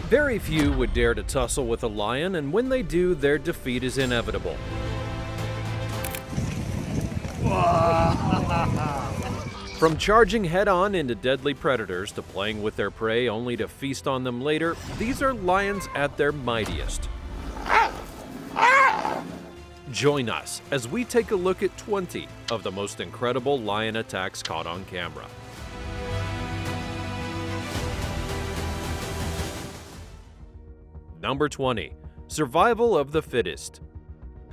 Very few would dare to tussle with a lion, and when they do, their defeat is inevitable. From charging head-on into deadly predators to playing with their prey only to feast on them later, these are lions at their mightiest. Join us as we take a look at 20 of the most incredible lion attacks caught on camera. Number 20. Survival of the fittest.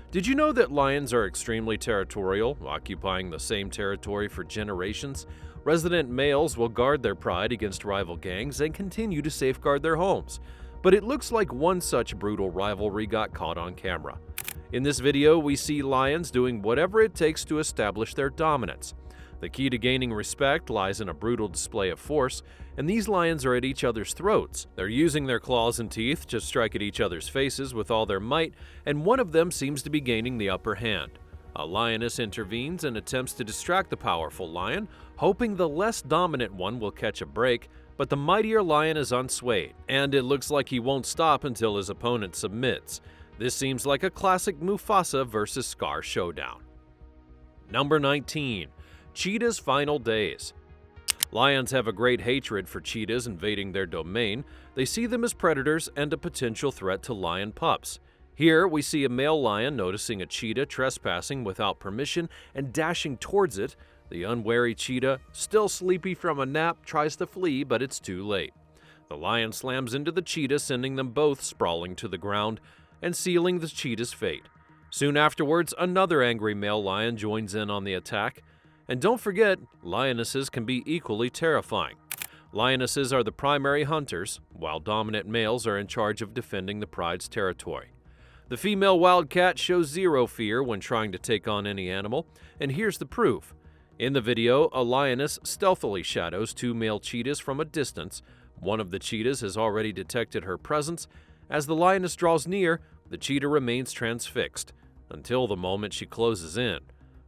Did you know that lions are extremely territorial, occupying the same territory for generations? Resident males will guard their pride against rival gangs and continue to safeguard their homes. But it looks like one such brutal rivalry got caught on camera. In this video, we see lions doing whatever it takes to establish their dominance. The key to gaining respect lies in a brutal display of force, and these lions are at each other's throats. They're using their claws and teeth to strike at each other's faces with all their might, and one of them seems to be gaining the upper hand. A lioness intervenes and attempts to distract the powerful lion, hoping the less dominant one will catch a break, but the mightier lion is unswayed, and it looks like he won't stop until his opponent submits. This seems like a classic Mufasa versus Scar showdown. Number 19. Cheetah's final days. Lions have a great hatred for cheetahs invading their domain. They see them as predators and a potential threat to lion pups. Here, we see a male lion noticing a cheetah trespassing without permission and dashing towards it. The unwary cheetah, still sleepy from a nap, tries to flee, but it's too late. The lion slams into the cheetah, sending them both sprawling to the ground and sealing the cheetah's fate. Soon afterwards, another angry male lion joins in on the attack. And don't forget, lionesses can be equally terrifying. Lionesses are the primary hunters, while dominant males are in charge of defending the pride's territory. The female wildcat shows zero fear when trying to take on any animal, and here's the proof. In the video, a lioness stealthily shadows two male cheetahs from a distance. One of the cheetahs has already detected her presence. As the lioness draws near, the cheetah remains transfixed, until the moment she closes in.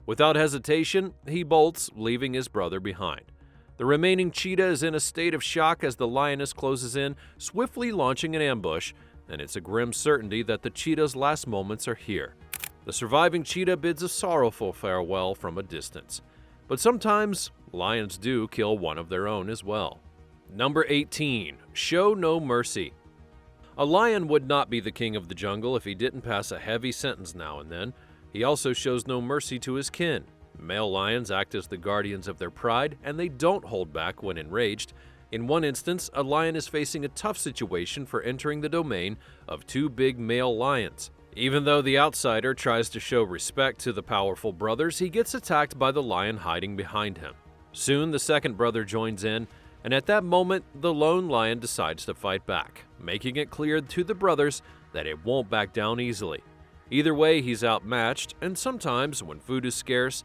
Without hesitation, he bolts, leaving his brother behind. The remaining cheetah is in a state of shock as the lioness closes in, swiftly launching an ambush, and it's a grim certainty that the cheetah's last moments are here. The surviving cheetah bids a sorrowful farewell from a distance. But sometimes, lions do kill one of their own as well. Number 18. Show no mercy. A lion would not be the king of the jungle if he didn't pass a heavy sentence now and then. He also shows no mercy to his kin. Male lions act as the guardians of their pride, and they don't hold back when enraged. In one instance, a lion is facing a tough situation for entering the domain of two big male lions. Even though the outsider tries to show respect to the powerful brothers, he gets attacked by the lion hiding behind him. Soon, the second brother joins in, and at that moment, the lone lion decides to fight back, making it clear to the brothers that it won't back down easily. Either way, he's outmatched, and sometimes, when food is scarce,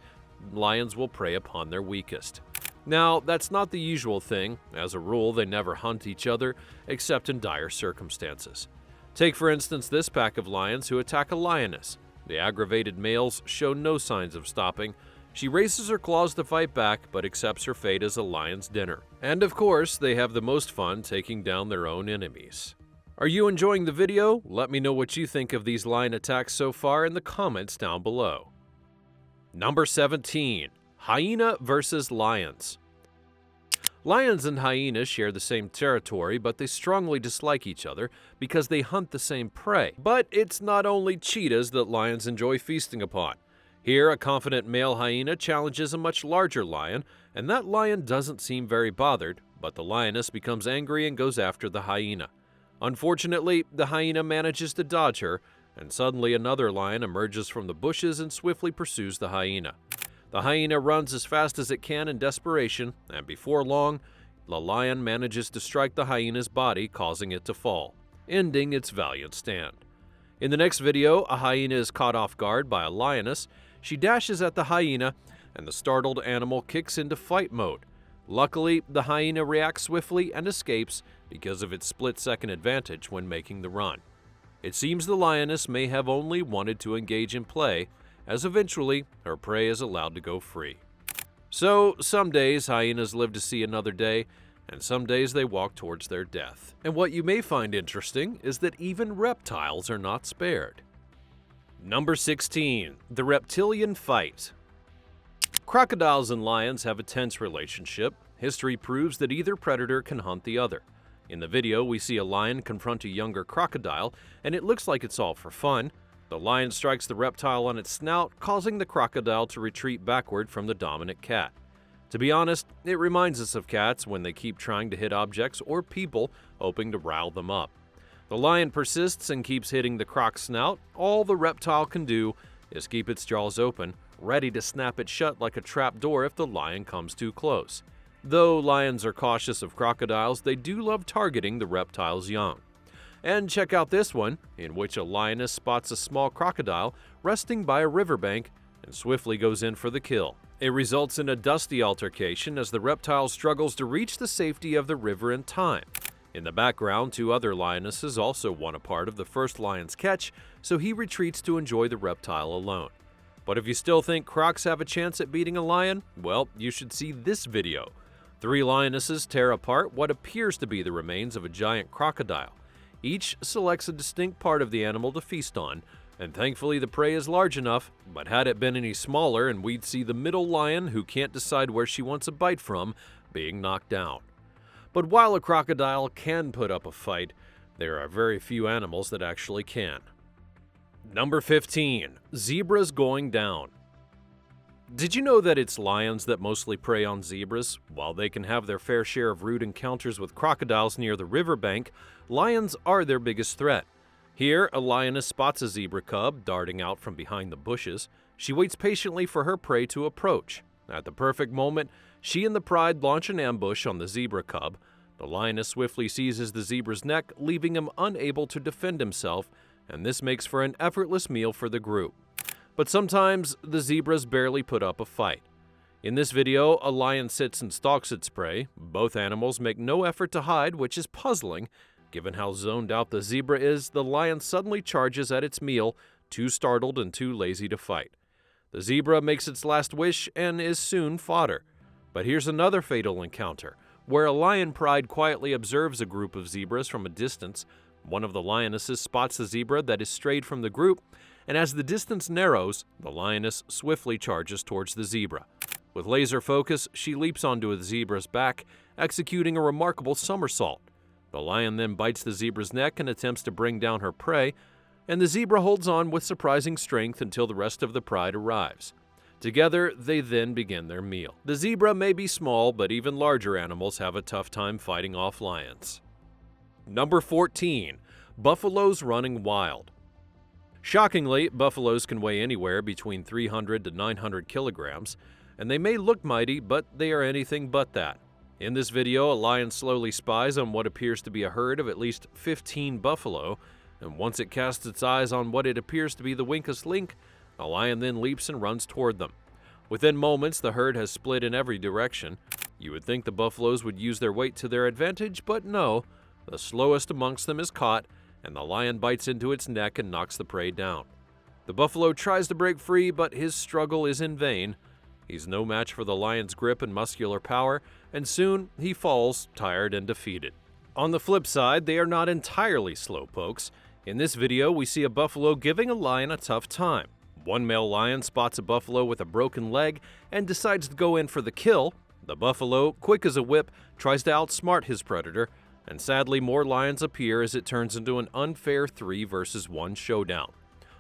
lions will prey upon their weakest. Now, that's not the usual thing. As a rule, they never hunt each other, except in dire circumstances. Take, for instance, this pack of lions who attack a lioness. The aggravated males show no signs of stopping. She raises her claws to fight back, but accepts her fate as a lion's dinner. And of course, they have the most fun taking down their own enemies. Are you enjoying the video? Let me know what you think of these lion attacks so far in the comments down below. Number 17. Hyena versus lions. Lions and hyenas share the same territory, but they strongly dislike each other because they hunt the same prey. But it's not only cheetahs that lions enjoy feasting upon. Here, a confident male hyena challenges a much larger lion, and that lion doesn't seem very bothered, but the lioness becomes angry and goes after the hyena. Unfortunately, the hyena manages to dodge her, and suddenly another lion emerges from the bushes and swiftly pursues the hyena. The hyena runs as fast as it can in desperation, and before long, the lion manages to strike the hyena's body, causing it to fall, ending its valiant stand. In the next video, a hyena is caught off guard by a lioness. She dashes at the hyena, and the startled animal kicks into fight mode. Luckily, the hyena reacts swiftly and escapes because of its split-second advantage when making the run. It seems the lioness may have only wanted to engage in play, as eventually her prey is allowed to go free. So, some days hyenas live to see another day, and some days they walk towards their death. And what you may find interesting is that even reptiles are not spared. Number 16. The reptilian fight. Crocodiles and lions have a tense relationship. History proves that either predator can hunt the other. In the video, we see a lion confront a younger crocodile, and it looks like it's all for fun. The lion strikes the reptile on its snout, causing the crocodile to retreat backward from the dominant cat. To be honest, it reminds us of cats when they keep trying to hit objects or people, hoping to rile them up. The lion persists and keeps hitting the croc's snout. All the reptile can do is keep its jaws open, ready to snap it shut like a trap door if the lion comes too close. Though lions are cautious of crocodiles, they do love targeting the reptile's young. And check out this one, in which a lioness spots a small crocodile resting by a riverbank and swiftly goes in for the kill. It results in a dusty altercation as the reptile struggles to reach the safety of the river in time. In the background, two other lionesses also want a part of the first lion's catch, so he retreats to enjoy the reptile alone. But if you still think crocs have a chance at beating a lion, well, you should see this video. 3 lionesses tear apart what appears to be the remains of a giant crocodile. Each selects a distinct part of the animal to feast on, and thankfully the prey is large enough, but had it been any smaller and we'd see the middle lion, who can't decide where she wants a bite from, being knocked down. But while a crocodile can put up a fight, there are very few animals that actually can. Number 15. Zebras going down. Did you know that it's lions that mostly prey on zebras? While they can have their fair share of rude encounters with crocodiles near the riverbank, lions are their biggest threat. Here, a lioness spots a zebra cub darting out from behind the bushes. She waits patiently for her prey to approach. At the perfect moment, she and the pride launch an ambush on the zebra cub. The lioness swiftly seizes the zebra's neck, leaving him unable to defend himself, and this makes for an effortless meal for the group. But sometimes, the zebras barely put up a fight. In this video, a lion sits and stalks its prey. Both animals make no effort to hide, which is puzzling. Given how zoned out the zebra is, the lion suddenly charges at its meal, too startled and too lazy to fight. The zebra makes its last wish and is soon fodder. But here's another fatal encounter, where a lion pride quietly observes a group of zebras from a distance. One of the lionesses spots the zebra that is strayed from the group, and as the distance narrows, the lioness swiftly charges towards the zebra. With laser focus, she leaps onto the zebra's back, executing a remarkable somersault. The lion then bites the zebra's neck and attempts to bring down her prey, and the zebra holds on with surprising strength until the rest of the pride arrives. Together, they then begin their meal. The zebra may be small, but even larger animals have a tough time fighting off lions. Number 14. Buffaloes running wild. Shockingly, buffaloes can weigh anywhere between 300 to 900 kilograms, and they may look mighty, but they are anything but that. In this video, a lion slowly spies on what appears to be a herd of at least 15 buffalo, and once it casts its eyes on what it appears to be the weakest link, the lion then leaps and runs toward them. Within moments, the herd has split in every direction. You would think the buffaloes would use their weight to their advantage, but no. The slowest amongst them is caught, and the lion bites into its neck and knocks the prey down. The buffalo tries to break free, but his struggle is in vain. He's no match for the lion's grip and muscular power, and soon he falls, tired and defeated. On the flip side, they are not entirely slowpokes. In this video, we see a buffalo giving a lion a tough time. One male lion spots a buffalo with a broken leg and decides to go in for the kill. The buffalo, quick as a whip, tries to outsmart his predator, and sadly more lions appear as it turns into an unfair 3 versus 1 showdown.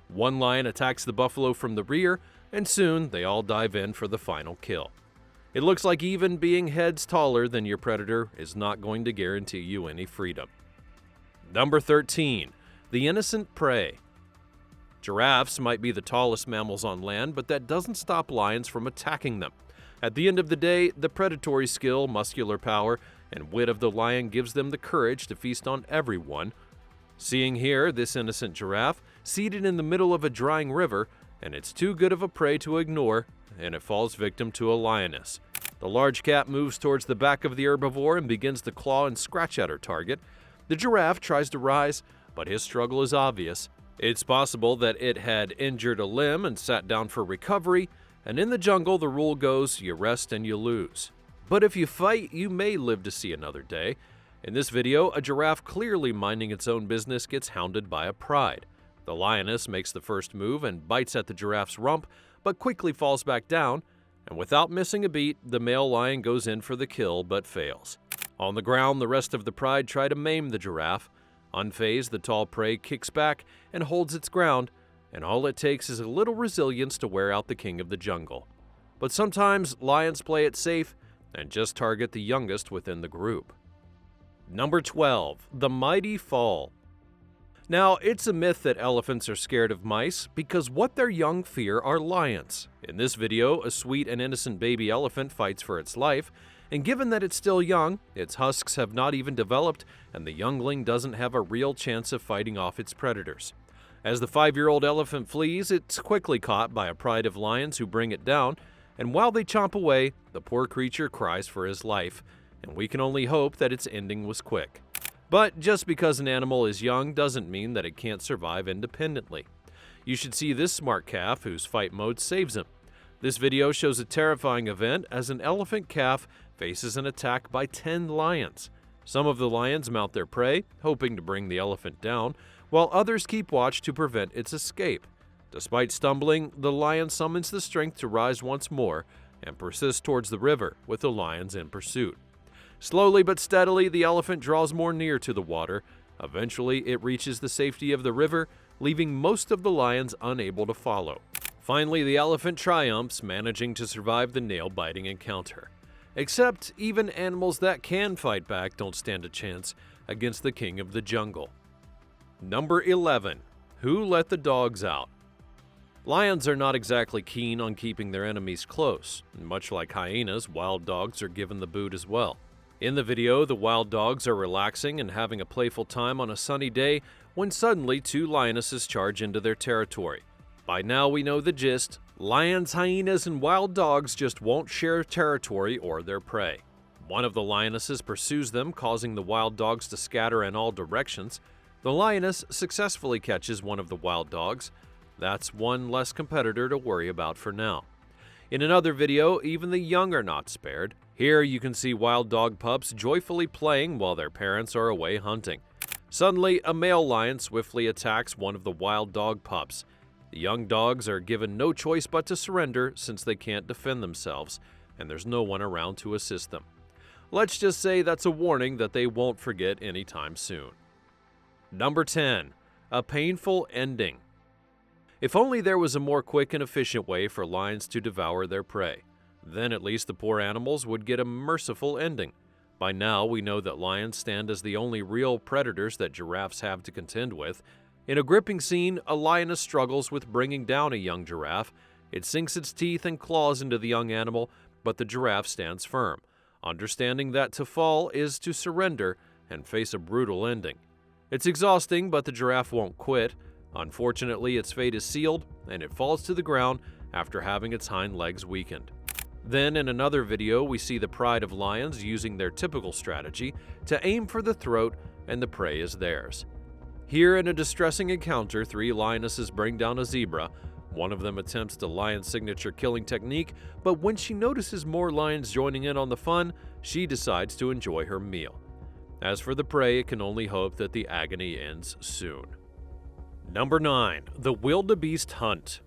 One lion attacks the buffalo from the rear, and soon they all dive in for the final kill. It looks like even being heads taller than your predator is not going to guarantee you any freedom. Number 13. The innocent prey. Giraffes might be the tallest mammals on land, but that doesn't stop lions from attacking them. At the end of the day, the predatory skill, muscular power, and wit of the lion gives them the courage to feast on everyone. Seeing here this innocent giraffe seated in the middle of a drying river, and it's too good of a prey to ignore, and it falls victim to a lioness. The large cat moves towards the back of the herbivore and begins to claw and scratch at her target. The giraffe tries to rise, but his struggle is obvious. It's possible that it had injured a limb and sat down for recovery, And in the jungle, the rule goes, you rest and you lose. But if you fight, you may live to see another day. In this video, a giraffe clearly minding its own business gets hounded by a pride. The lioness makes the first move and bites at the giraffe's rump, but quickly falls back down, and without missing a beat, the male lion goes in for the kill but fails. On the ground, the rest of the pride try to maim the giraffe. Unfazed, the tall prey kicks back and holds its ground, and all it takes is a little resilience to wear out the king of the jungle. But sometimes lions play it safe and just target the youngest within the group. Number 12. The Mighty Fall. Now, it's a myth that elephants are scared of mice because what their young fear are lions. In this video, a sweet and innocent baby elephant fights for its life, and given that it's still young, its husks have not even developed, and the youngling doesn't have a real chance of fighting off its predators. As the 5-year-old elephant flees, it's quickly caught by a pride of lions who bring it down, and while they chomp away, the poor creature cries for his life, and we can only hope that its ending was quick. But just because an animal is young doesn't mean that it can't survive independently. You should see this smart calf whose fight mode saves him. This video shows a terrifying event as an elephant calf faces an attack by 10 lions. Some of the lions mount their prey, hoping to bring the elephant down, while others keep watch to prevent its escape. Despite stumbling, the lion summons the strength to rise once more and persists towards the river with the lions in pursuit. Slowly but steadily, the elephant draws more near to the water. Eventually, it reaches the safety of the river, leaving most of the lions unable to follow. Finally, the elephant triumphs, managing to survive the nail-biting encounter. Except, even animals that can fight back don't stand a chance against the king of the jungle. Number 11. Who let the dogs out? Lions are not exactly keen on keeping their enemies close. Much like hyenas, wild dogs are given the boot as well. In the video, the wild dogs are relaxing and having a playful time on a sunny day when suddenly 2 lionesses charge into their territory. By now we know the gist. Lions, hyenas, and wild dogs just won't share territory or their prey. One of the lionesses pursues them, causing the wild dogs to scatter in all directions. The lioness successfully catches one of the wild dogs. That's one less competitor to worry about for now. In another video, even the young are not spared. Here you can see wild dog pups joyfully playing while their parents are away hunting. Suddenly, a male lion swiftly attacks one of the wild dog pups. The young dogs are given no choice but to surrender since they can't defend themselves, and there's no one around to assist them. Let's just say that's a warning that they won't forget anytime soon. Number 10. A painful ending. If only there was a more quick and efficient way for lions to devour their prey. Then at least the poor animals would get a merciful ending. By now, we know that lions stand as the only real predators that giraffes have to contend with. In a gripping scene, a lioness struggles with bringing down a young giraffe. It sinks its teeth and claws into the young animal, but the giraffe stands firm, understanding that to fall is to surrender and face a brutal ending. It's exhausting, but the giraffe won't quit. Unfortunately, its fate is sealed, and it falls to the ground after having its hind legs weakened. Then, in another video, we see the pride of lions using their typical strategy to aim for the throat, and the prey is theirs. Here, in a distressing encounter, 3 lionesses bring down a zebra. One of them attempts the lion's signature killing technique, but when she notices more lions joining in on the fun, she decides to enjoy her meal. As for the prey, it can only hope that the agony ends soon. Number 9. The Wildebeest Hunt.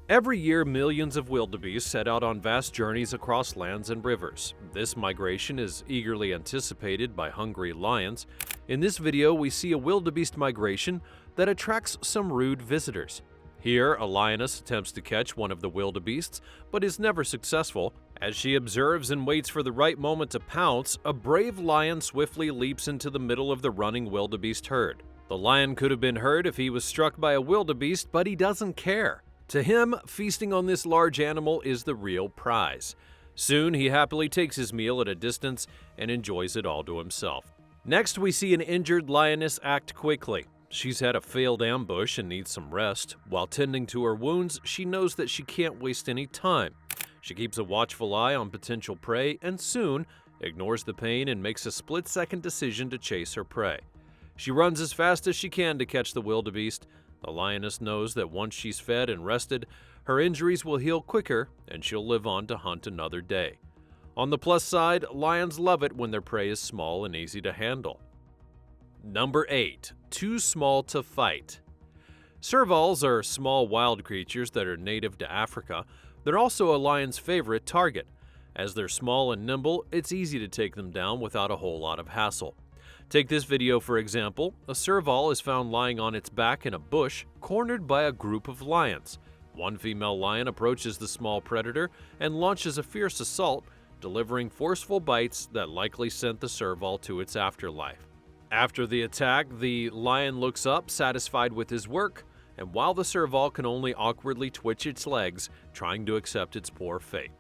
Every year, millions of wildebeest set out on vast journeys across lands and rivers. This migration is eagerly anticipated by hungry lions. In this video, we see a wildebeest migration that attracts some rude visitors. Here, a lioness attempts to catch one of the wildebeests, but is never successful. As she observes and waits for the right moment to pounce, a brave lion swiftly leaps into the middle of the running wildebeest herd. The lion could have been hurt if he was struck by a wildebeest, but he doesn't care. To him, feasting on this large animal is the real prize. Soon, he happily takes his meal at a distance and enjoys it all to himself. Next, we see an injured lioness act quickly. She's had a failed ambush and needs some rest. While tending to her wounds, she knows that she can't waste any time. She keeps a watchful eye on potential prey and soon ignores the pain and makes a split-second decision to chase her prey. She runs as fast as she can to catch the wildebeest. The lioness knows that once she's fed and rested, Her injuries will heal quicker, and she'll live on to hunt another day. On the plus side, lions love it when their prey is small and easy to handle. Number 8. Too small to fight. Servals are small wild creatures that are native to Africa. They're also a lion's favorite target. As they're small and nimble, it's easy to take them down without a whole lot of hassle. Take this video for example. A serval is found lying on its back in a bush, cornered by a group of lions. One female lion approaches the small predator and launches a fierce assault, delivering forceful bites that likely sent the serval to its afterlife. After the attack, the lion looks up, satisfied with his work, and while the serval can only awkwardly twitch its legs, trying to accept its poor fate.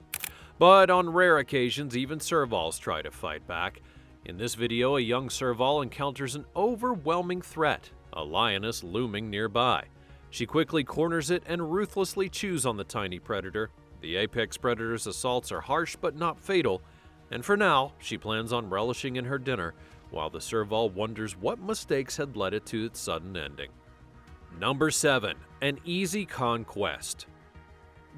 But on rare occasions, even servals try to fight back. In this video, a young serval encounters an overwhelming threat, a lioness looming nearby. She quickly corners it and ruthlessly chews on the tiny predator. The apex predator's assaults are harsh but not fatal, and for now, she plans on relishing in her dinner, while the serval wonders what mistakes had led it to its sudden ending. Number 7. An easy conquest.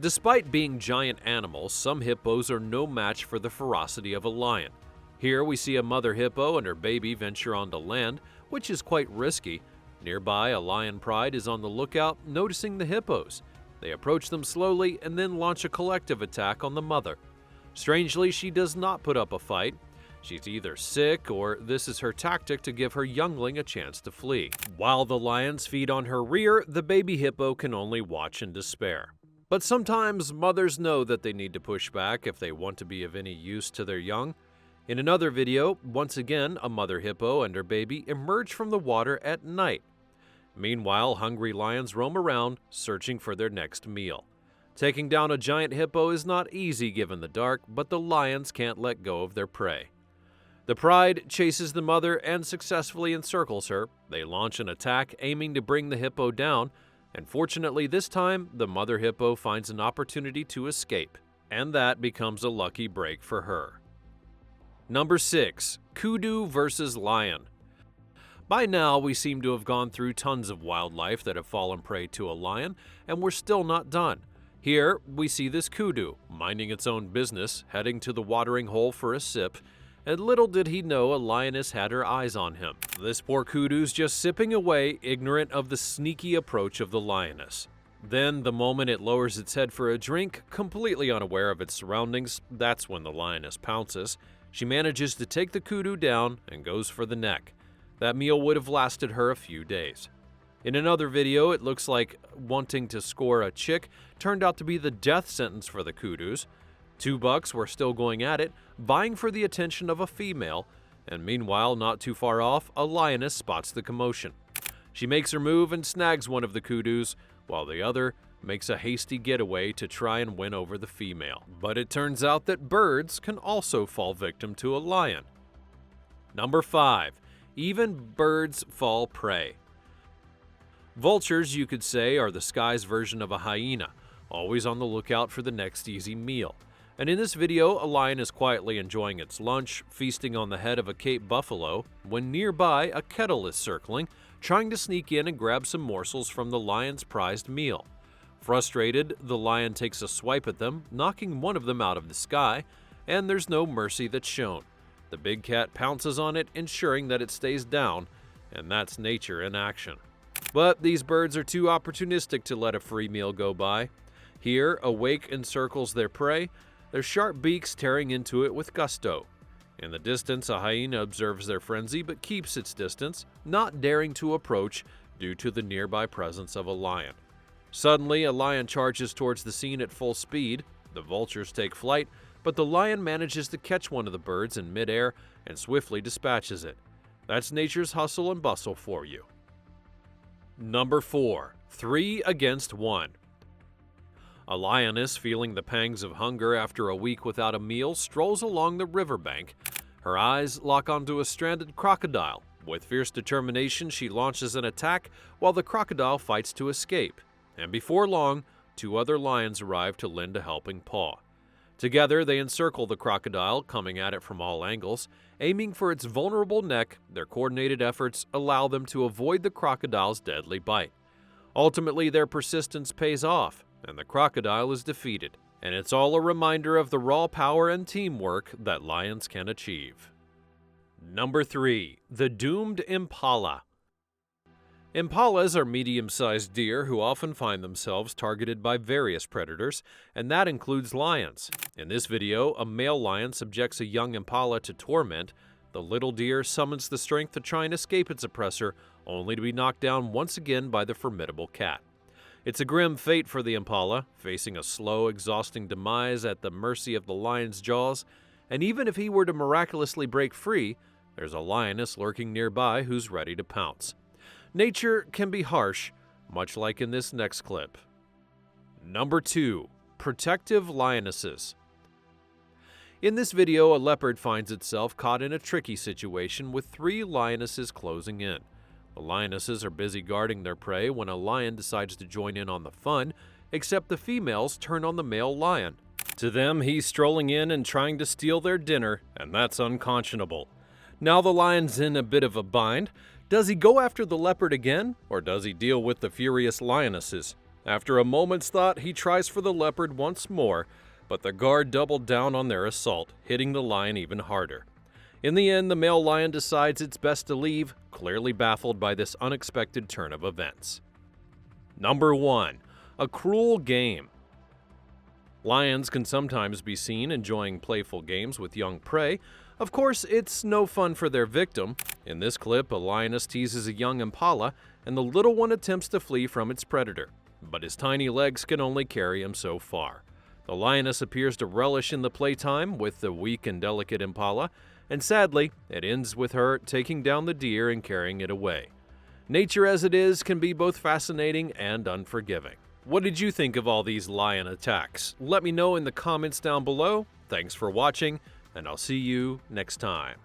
Despite being giant animals, some hippos are no match for the ferocity of a lion. Here we see a mother hippo and her baby venture onto land, which is quite risky. Nearby, a lion pride is on the lookout, noticing the hippos. They approach them slowly and then launch a collective attack on the mother. Strangely, she does not put up a fight. She's either sick or this is her tactic to give her youngling a chance to flee. While the lions feed on her rear, the baby hippo can only watch in despair. But sometimes mothers know that they need to push back if they want to be of any use to their young. In another video, once again, a mother hippo and her baby emerge from the water at night. Meanwhile, hungry lions roam around, searching for their next meal. Taking down a giant hippo is not easy given the dark, but the lions can't let go of their prey. The pride chases the mother and successfully encircles her. They launch an attack aiming to bring the hippo down, and fortunately this time, the mother hippo finds an opportunity to escape, and that becomes a lucky break for her. Number 6. Kudu versus lion. By now, we seem to have gone through tons of wildlife that have fallen prey to a lion, and we're still not done. Here, we see this kudu, minding its own business, heading to the watering hole for a sip, and little did he know a lioness had her eyes on him. This poor kudu's just sipping away, ignorant of the sneaky approach of the lioness. Then, the moment it lowers its head for a drink, completely unaware of its surroundings, that's when the lioness pounces. She manages to take the kudu down and goes for the neck. That meal would have lasted her a few days. In another video, it looks like wanting to score a chick turned out to be the death sentence for the kudus. Two bucks were still going at it, vying for the attention of a female, and meanwhile, not too far off, a lioness spots the commotion. She makes her move and snags one of the kudus, while the other makes a hasty getaway to try and win over the female. But it turns out that birds can also fall victim to a lion. Number 5. Even birds fall prey. Vultures, you could say, are the sky's version of a hyena, always on the lookout for the next easy meal. And in this video, a lion is quietly enjoying its lunch, feasting on the head of a Cape buffalo, when nearby a kettle is circling, trying to sneak in and grab some morsels from the lion's prized meal. Frustrated, the lion takes a swipe at them, knocking one of them out of the sky, and there's no mercy that's shown. The big cat pounces on it, ensuring that it stays down, and that's nature in action. But these birds are too opportunistic to let a free meal go by. Here, a wake encircles their prey, their sharp beaks tearing into it with gusto. In the distance, a hyena observes their frenzy but keeps its distance, not daring to approach due to the nearby presence of a lion. Suddenly, a lion charges towards the scene at full speed. The vultures take flight, but the lion manages to catch one of the birds in midair and swiftly dispatches it. That's nature's hustle and bustle for you. Number 4. 3 against 1. A lioness, feeling the pangs of hunger after a week without a meal, strolls along the riverbank. Her eyes lock onto a stranded crocodile. With fierce determination, she launches an attack while the crocodile fights to escape. And before long, 2 other lions arrive to lend a helping paw. Together, they encircle the crocodile, coming at it from all angles. Aiming for its vulnerable neck, their coordinated efforts allow them to avoid the crocodile's deadly bite. Ultimately, their persistence pays off. and the crocodile is defeated. And it's all a reminder of the raw power and teamwork that lions can achieve. Number 3. The doomed impala. Impalas are medium-sized deer who often find themselves targeted by various predators, and that includes lions. In this video, a male lion subjects a young impala to torment. The little deer summons the strength to try and escape its oppressor, only to be knocked down once again by the formidable cat. It's a grim fate for the impala, facing a slow, exhausting demise at the mercy of the lion's jaws, and even if he were to miraculously break free, there's a lioness lurking nearby who's ready to pounce. Nature can be harsh, much like in this next clip. Number 2. Protective lionesses. In this video, a leopard finds itself caught in a tricky situation with 3 lionesses closing in. The lionesses are busy guarding their prey when a lion decides to join in on the fun, except the females turn on the male lion. To them, he's strolling in and trying to steal their dinner, and that's unconscionable. Now the lion's in a bit of a bind. Does he go after the leopard again, or does he deal with the furious lionesses? After a moment's thought, he tries for the leopard once more, but the guard doubled down on their assault, hitting the lion even harder. In the end, the male lion decides it's best to leave, clearly baffled by this unexpected turn of events. Number 1. A cruel game. Lions can sometimes be seen enjoying playful games with young prey. Of course, it's no fun for their victim. In this clip, a lioness teases a young impala, and the little one attempts to flee from its predator. But his tiny legs can only carry him so far. The lioness appears to relish in the playtime with the weak and delicate impala, and sadly, it ends with her taking down the deer and carrying it away. Nature as it is can be both fascinating and unforgiving. What did you think of all these lion attacks? Let me know in the comments down below. Thanks for watching, and I'll see you next time.